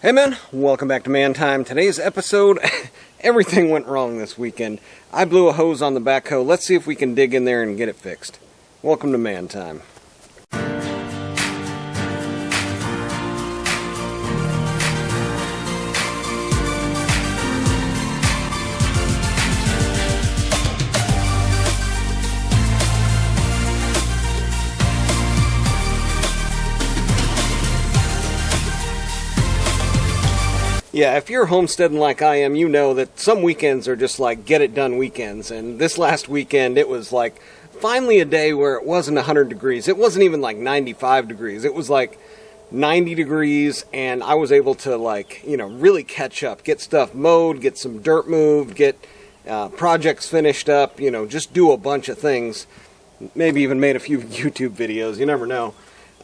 Hey man, welcome back to Man Time. Today's episode, everything went wrong this weekend. I blew a hose on the backhoe. Let's see if we can dig in there and get it fixed. Welcome to Man Time. Yeah, if you're homesteading like I am, you know that some weekends are just like get-it-done weekends. And this last weekend, it was like finally a day where it wasn't 100 degrees. It wasn't even like 95 degrees. It was like 90 degrees, and I was able to really catch up, get stuff mowed, get some dirt moved, get projects finished up, just do a bunch of things. Maybe even made a few YouTube videos, you never know.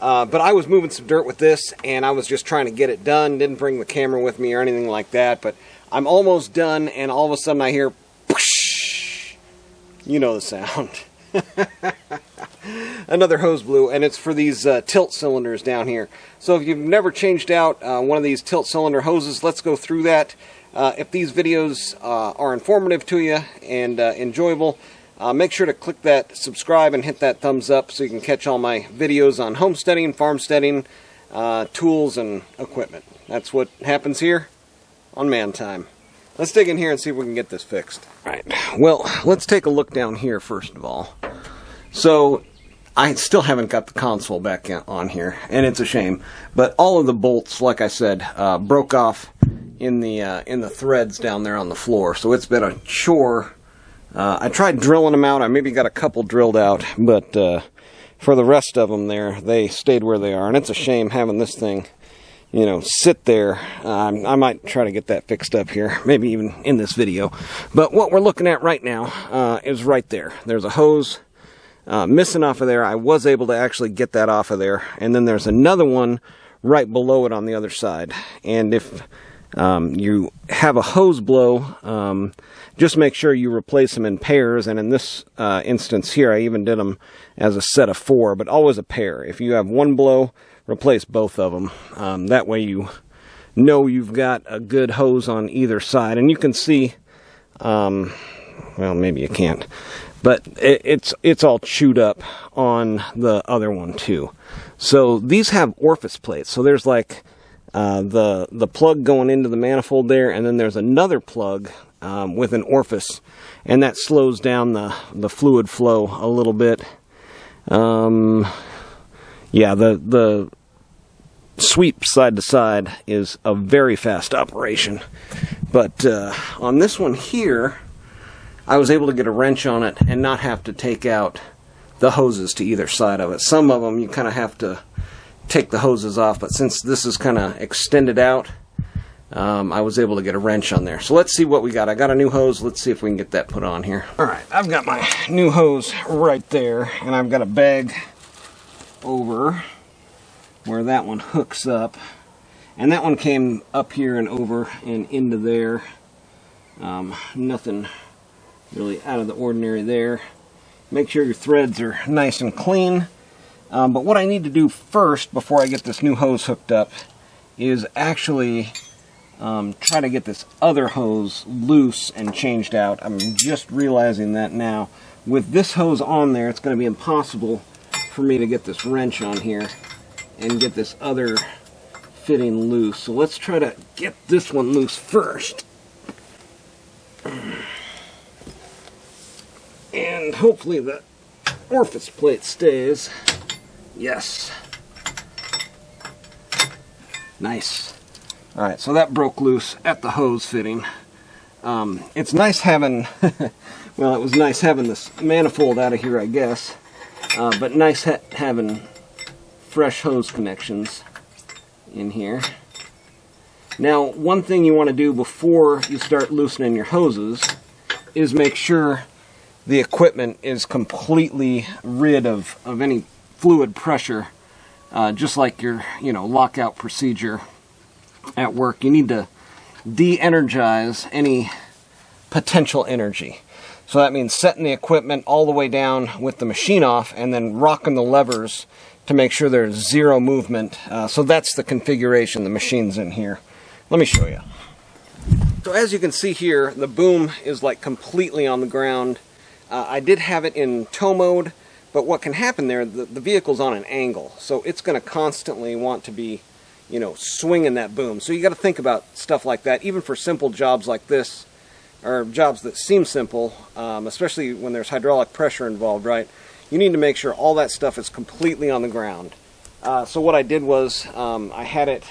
But I was moving some dirt with this, and I was just trying to get it done. Didn't bring the camera with me or anything like that, but I'm almost done, and all of a sudden I hear, whoosh, you know the sound. Another hose blew, and it's for these tilt cylinders down here. So if you've never changed out one of these tilt cylinder hoses, let's go through that. If these videos are informative to you and enjoyable, make sure to click that subscribe and hit that thumbs up so you can catch all my videos on homesteading, farmsteading, tools, and equipment. That's what happens here on Man Time. Let's dig in here and see if we can get this fixed. All right, well, let's take a look down here first of all. So, I still haven't got the console back on here, and it's a shame. But all of the bolts, like I said, broke off in the threads down there on the floor. So it's been a chore. I tried drilling them out. I maybe got a couple drilled out, but for the rest of them there, they stayed where they are. And it's a shame having this thing, sit there. I might try to get that fixed up here, maybe even in this video. But what we're looking at right now is right there. There's a hose missing off of there. I was able to actually get that off of there. And then there's another one right below it on the other side. And if you have a hose blow, just make sure you replace them in pairs, and in this instance here, I even did them as a set of 4, but always a pair. If you have one blow, replace both of them. That way you know you've got a good hose on either side, and you can see, well, maybe you can't, but it's all chewed up on the other one too. So these have orifice plates, so there's like the plug going into the manifold there, and then there's another plug with an orifice, and that slows down the fluid flow a little bit. Yeah, the sweep side to side is a very fast operation, but on this one here, I was able to get a wrench on it and not have to take out the hoses to either side of it. Some of them you kind of have to take the hoses off, but since this is kind of extended out, I was able to get a wrench on there. So let's see what we got. I got a new hose. Let's see if we can get that put on here. Alright, I've got my new hose right there, and I've got a bag over where that one hooks up. And that one came up here and over and into there. Nothing really out of the ordinary there. Make sure your threads are nice and clean. But what I need to do first, before I get this new hose hooked up, is actually try to get this other hose loose and changed out. I'm just realizing that now. With this hose on there, it's going to be impossible for me to get this wrench on here and get this other fitting loose. So let's try to get this one loose first. And hopefully the orifice plate stays. Yes. Nice. Alright, so that broke loose at the hose fitting. It's nice having, well, it was nice having this manifold out of here, I guess. But nice having fresh hose connections in here. Now, one thing you want to do before you start loosening your hoses is make sure the equipment is completely rid of any fluid pressure, just like your lockout procedure at work. You need to de-energize any potential energy. So that means setting the equipment all the way down with the machine off and then rocking the levers to make sure there's zero movement. So that's the configuration the machine's in here. Let me show you. So as you can see here, the boom is like completely on the ground. I did have it in tow mode, but what can happen there, the vehicle's on an angle, so it's going to constantly want to be, you know, swinging that boom. So you got to think about stuff like that, even for simple jobs like this, or jobs that seem simple, especially when there's hydraulic pressure involved, right? You need to make sure all that stuff is completely on the ground. So what I did was I had it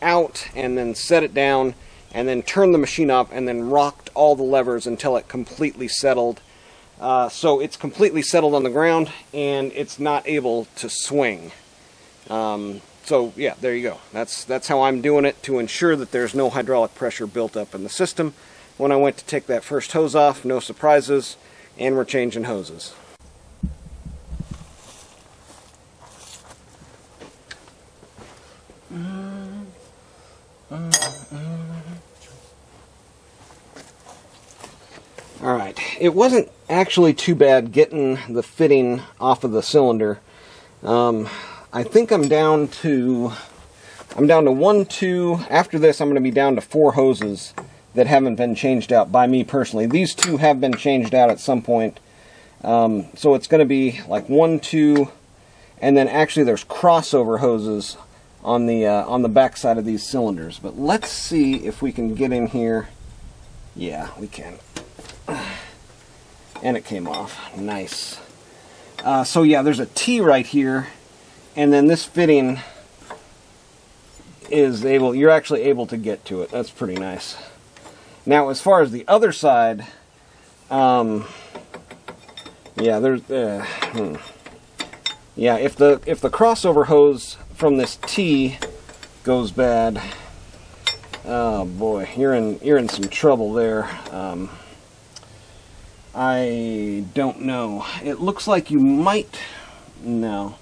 out and then set it down and then turned the machine up and then rocked all the levers until it completely settled. So it's completely settled on the ground and it's not able to swing. So yeah, there you go. That's how I'm doing it to ensure that there's no hydraulic pressure built up in the system. When I went to take that first hose off, no surprises, and we're changing hoses. Alright, it wasn't actually too bad getting the fitting off of the cylinder. I think I'm down to 1, 2, after this I'm going to be down to 4 hoses that haven't been changed out by me personally. These 2 have been changed out at some point. So it's going to be like 1, 2, and then actually there's crossover hoses on the back side of these cylinders. But let's see if we can get in here. Yeah, we can. And it came off. Nice. So yeah, there's a T right here, and then this fitting is you're actually able to get to it. That's pretty nice. Now, as far as the other side, yeah, there's yeah, if the crossover hose from this T goes bad, oh boy, you're in some trouble there. I don't know. It looks like you might. No,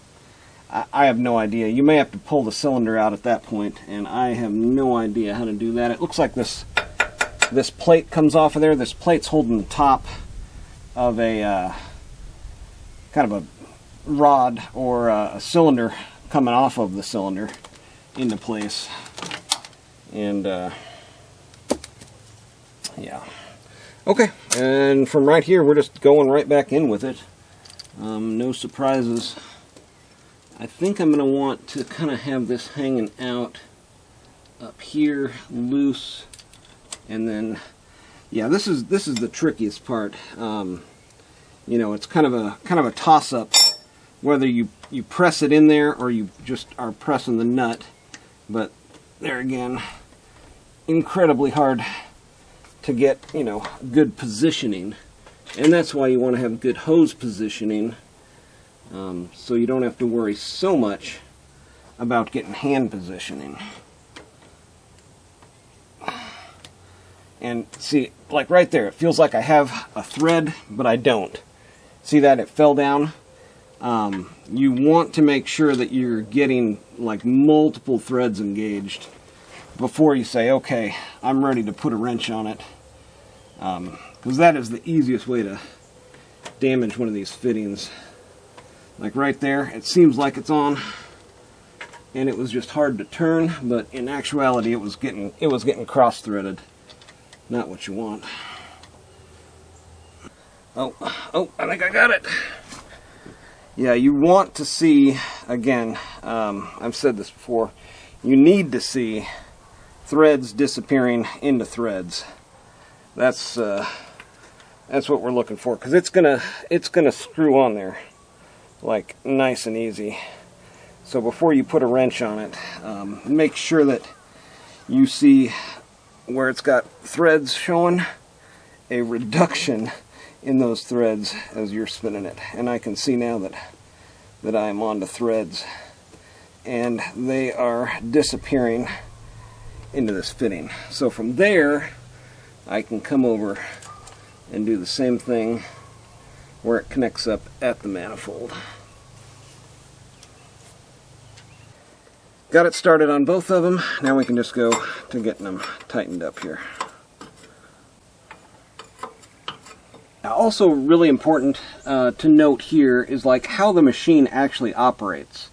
I have no idea. You may have to pull the cylinder out at that point, and I have no idea how to do that. It looks like this plate comes off of there. This plate's holding the top of a kind of a rod or a cylinder coming off of the cylinder into place. And yeah. Okay, and from right here, we're just going right back in with it. No surprises. I think I'm going to want to kind of have this hanging out up here, loose, and then, yeah, this is the trickiest part. You know, it's kind of a toss-up, whether you press it in there or you just are pressing the nut. But there again, incredibly hard to get, you know, good positioning, and that's why you want to have good hose positioning, so you don't have to worry so much about getting hand positioning. And see, like right there, it feels like I have a thread, but I don't. See that? It fell down. You want to make sure that you're getting like multiple threads engaged before you say, okay, I'm ready to put a wrench on it. Because that is the easiest way to damage one of these fittings. Like right there, it seems like it's on, and it was just hard to turn, but in actuality it was getting cross-threaded. Not what you want. Oh, I think I got it. Yeah, you want to see, again, I've said this before, you need to see threads disappearing into threads. That's what we're looking for, because it's gonna screw on there like nice and easy. So before you put a wrench on it, make sure that you see where it's got threads showing, a reduction in those threads as you're spinning it. And I can see now that I am onto threads, and they are disappearing into this fitting. So from there, I can come over and do the same thing where it connects up at the manifold. Got it started on both of them. Now we can just go to getting them tightened up here. Now, also really important to note here is like how the machine actually operates.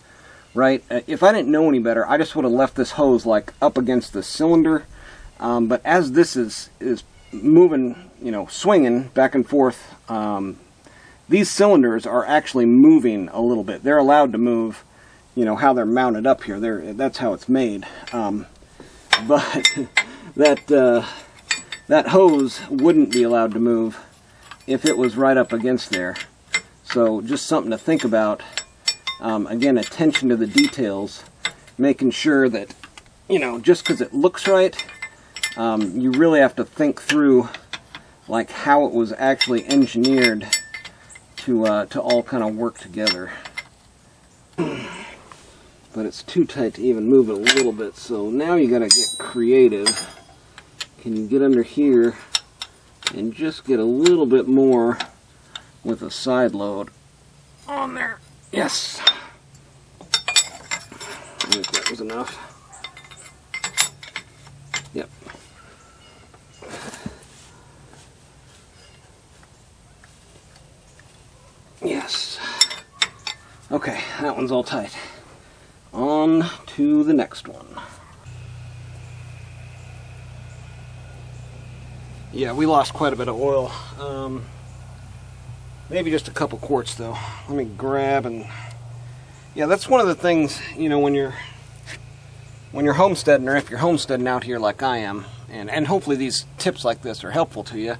right? If I didn't know any better, I just would have left this hose like up against the cylinder. But as this is moving, you know, swinging back and forth, these cylinders are actually moving a little bit. They're allowed to move, you know, how they're mounted up here. That's how it's made. But that hose wouldn't be allowed to move if it was right up against there. So just something to think about. Again, attention to the details, making sure that, you know, just because it looks right, you really have to think through like how it was actually engineered to all kind of work together. But it's too tight to even move it a little bit, so now you gotta get creative. Can you get under here and just get a little bit more with a side load on there? Yes. I think that was enough. Yep. Yes. Okay, that one's all tight. On to the next one. Yeah, we lost quite a bit of oil. Maybe just a couple quarts though. Let me grab and... Yeah, that's one of the things, you know, when you're homesteading, or if you're homesteading out here like I am, and hopefully these tips like this are helpful to you.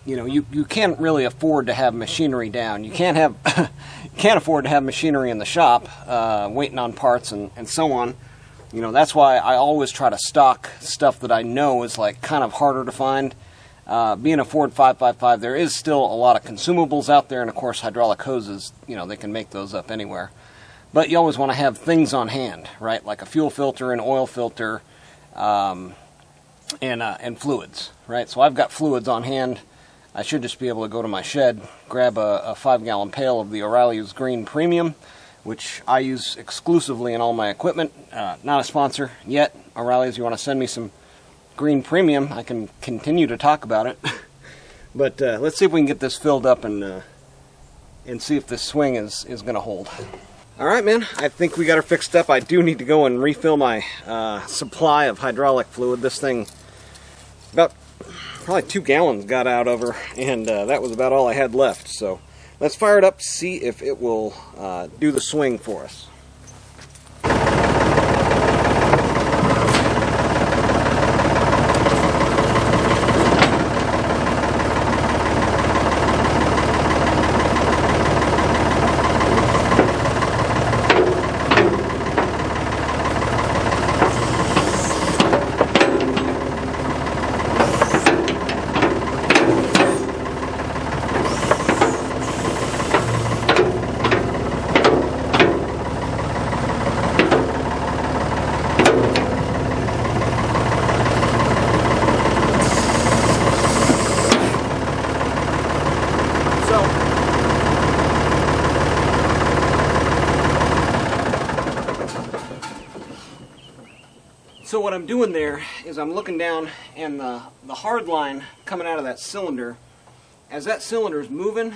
You know, you can't really afford to have machinery down. You can't afford to have machinery in the shop waiting on parts and so on. You know, that's why I always try to stock stuff that I know is like kind of harder to find. Being a Ford 555, there is still a lot of consumables out there, and of course hydraulic hoses, you know, they can make those up anywhere. But you always want to have things on hand, right? Like a fuel filter, an oil filter, and fluids, right? So I've got fluids on hand. I should just be able to go to my shed, grab a 5-gallon pail of the O'Reilly's Green Premium, which I use exclusively in all my equipment. Not a sponsor yet. O'Reilly's, you want to send me some Green Premium, I can continue to talk about it. But let's see if we can get this filled up and see if this swing is going to hold. Alright, man, I think we got her fixed up. I do need to go and refill my supply of hydraulic fluid. This thing, about probably 2 gallons got out of her, and that was about all I had left. So let's fire it up, see if it will do the swing for us. So what I'm doing there is I'm looking down, and the hard line coming out of that cylinder, as that cylinder is moving,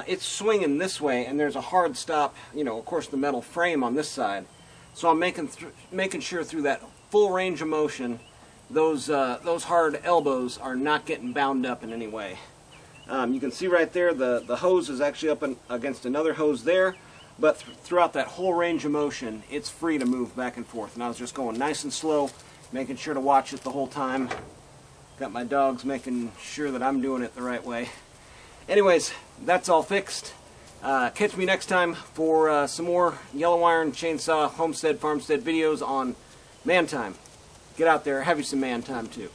it's swinging this way, and there's a hard stop, you know, of course the metal frame on this side. So I'm making sure through that full range of motion, those hard elbows are not getting bound up in any way. You can see right there the hose is actually up against another hose there. But throughout that whole range of motion, it's free to move back and forth. And I was just going nice and slow, making sure to watch it the whole time. Got my dogs making sure that I'm doing it the right way. Anyways, that's all fixed. Catch me next time for some more yellow iron, chainsaw, homestead, farmstead videos on man time. Get out there, have you some man time too.